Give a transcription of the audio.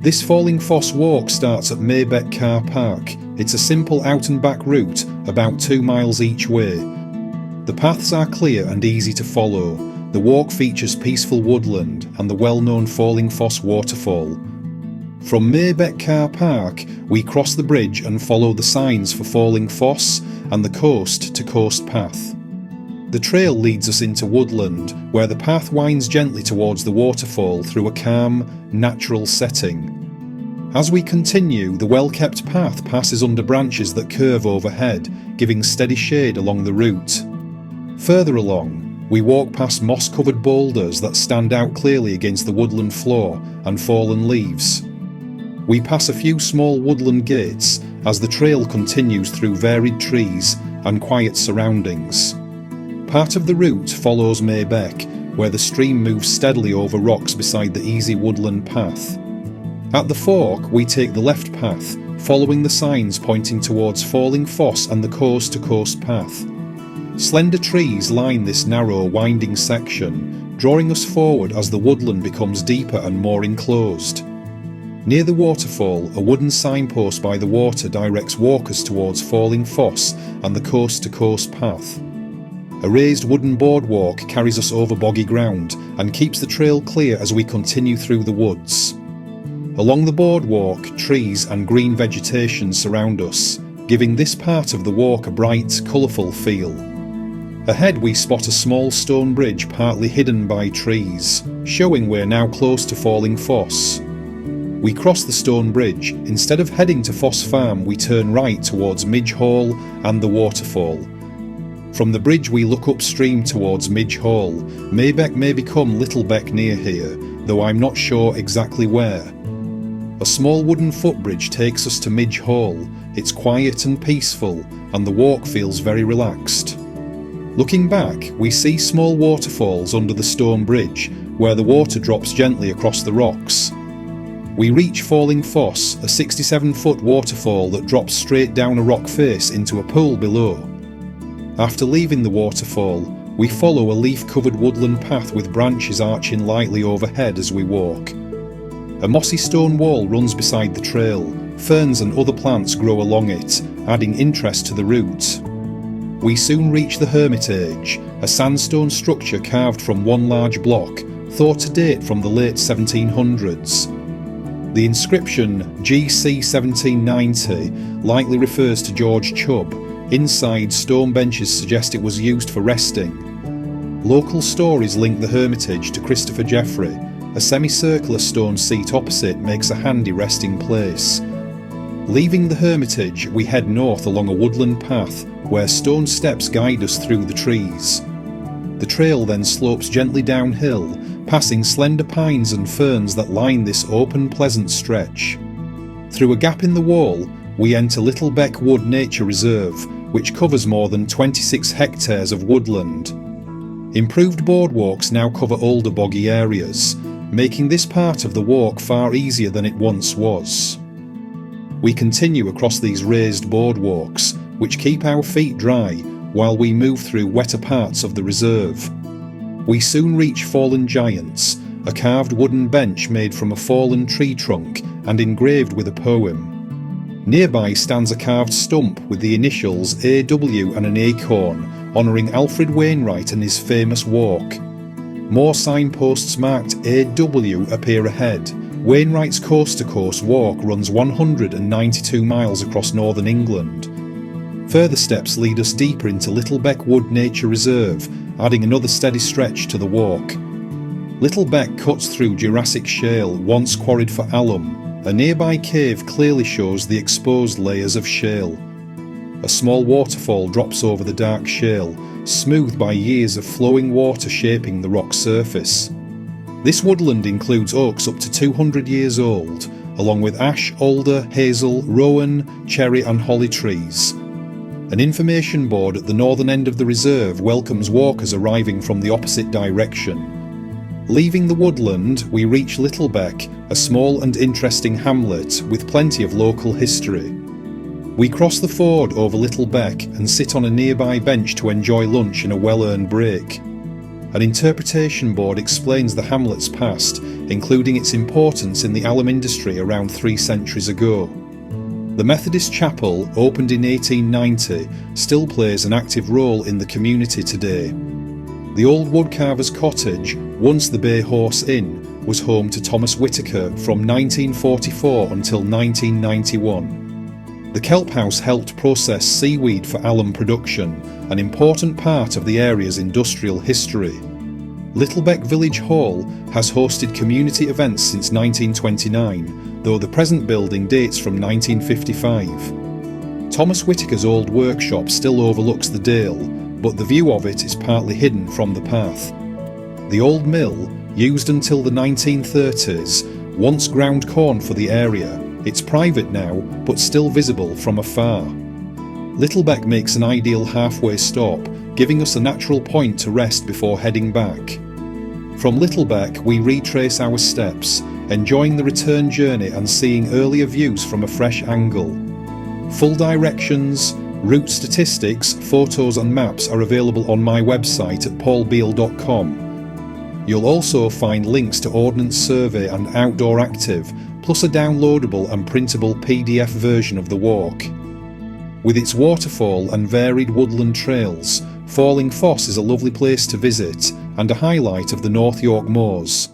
This Falling Foss walk starts at May Beck Car Park. It's a simple out and back route, about 2 miles each way. The paths are clear and easy to follow. The walk features peaceful woodland and the well-known Falling Foss Waterfall. From May Beck Car Park, we cross the bridge and follow the signs for Falling Foss and the coast-to-coast path. The trail leads us into woodland, where the path winds gently towards the waterfall through a calm, natural setting. As we continue, the well-kept path passes under branches that curve overhead, giving steady shade along the route. Further along, we walk past moss-covered boulders that stand out clearly against the woodland floor and fallen leaves. We pass a few small woodland gates as the trail continues through varied trees and quiet surroundings. Part of the route follows May Beck, where the stream moves steadily over rocks beside the easy woodland path. At the fork, we take the left path, following the signs pointing towards Falling Foss and the coast-to-coast path. Slender trees line this narrow, winding section, drawing us forward as the woodland becomes deeper and more enclosed. Near the waterfall, a wooden signpost by the water directs walkers towards Falling Foss and the coast-to-coast path. A raised wooden boardwalk carries us over boggy ground and keeps the trail clear as we continue through the woods. Along the boardwalk, trees and green vegetation surround us, giving this part of the walk a bright, colourful feel. Ahead we spot a small stone bridge partly hidden by trees, showing we're now close to Falling Foss. We cross the stone bridge. Instead of heading to Foss Farm, we turn right towards Midge Hall and the waterfall. From the bridge we look upstream towards Midge Hall. May Beck may become Littlebeck near here, though I'm not sure exactly where. A small wooden footbridge takes us to Midge Hall. It's quiet and peaceful, and the walk feels very relaxed. Looking back, we see small waterfalls under the stone bridge, where the water drops gently across the rocks. We reach Falling Foss, a 67-foot waterfall that drops straight down a rock face into a pool below. After leaving the waterfall, we follow a leaf-covered woodland path with branches arching lightly overhead as we walk. A mossy stone wall runs beside the trail. Ferns and other plants grow along it, adding interest to the route. We soon reach the Hermitage, a sandstone structure carved from one large block, thought to date from the late 1700s. The inscription GC 1790 likely refers to George Chubb. Inside, stone benches suggest it was used for resting. Local stories link the Hermitage to Christopher Jeffrey. A semicircular stone seat opposite makes a handy resting place. Leaving the Hermitage, we head north along a woodland path where stone steps guide us through the trees. The trail then slopes gently downhill, passing slender pines and ferns that line this open, pleasant stretch. Through a gap in the wall, we enter Littlebeck Wood Nature Reserve, which covers more than 26 hectares of woodland. Improved boardwalks now cover older boggy areas, making this part of the walk far easier than it once was. We continue across these raised boardwalks, which keep our feet dry while we move through wetter parts of the reserve. We soon reach Fallen Giants, a carved wooden bench made from a fallen tree trunk and engraved with a poem. Nearby stands a carved stump with the initials AW and an acorn, honouring Alfred Wainwright and his famous walk. More signposts marked AW appear ahead. Wainwright's coast-to-coast walk runs 192 miles across northern England. Further steps lead us deeper into Littlebeck Wood Nature Reserve, adding another steady stretch to the walk. Littlebeck cuts through Jurassic shale, once quarried for alum. A nearby cave clearly shows the exposed layers of shale. A small waterfall drops over the dark shale, smoothed by years of flowing water shaping the rock surface. This woodland includes oaks up to 200 years old, along with ash, alder, hazel, rowan, cherry and holly trees. An information board at the northern end of the reserve welcomes walkers arriving from the opposite direction. Leaving the woodland, we reach Littlebeck, a small and interesting hamlet with plenty of local history. We cross the ford over Littlebeck and sit on a nearby bench to enjoy lunch and a well-earned break. An interpretation board explains the hamlet's past, including its importance in the alum industry around 3 centuries ago. The Methodist Chapel, opened in 1890, still plays an active role in the community today. The old woodcarver's cottage, once the Bay Horse Inn, was home to Thomas Whitaker from 1944 until 1991. The kelp house helped process seaweed for alum production, an important part of the area's industrial history. Littlebeck Village Hall has hosted community events since 1929, though the present building dates from 1955. Thomas Whitaker's old workshop still overlooks the dale, but the view of it is partly hidden from the path. The old mill, used until the 1930s, once ground corn for the area. It's private now, but still visible from afar. Littlebeck makes an ideal halfway stop, giving us a natural point to rest before heading back. From Littlebeck we retrace our steps, enjoying the return journey and seeing earlier views from a fresh angle. Full directions, route statistics, photos and maps are available on my website at paulbeal.com. You'll also find links to Ordnance Survey and Outdoor Active, plus a downloadable and printable PDF version of the walk. With its waterfall and varied woodland trails, Falling Foss is a lovely place to visit and a highlight of the North York Moors.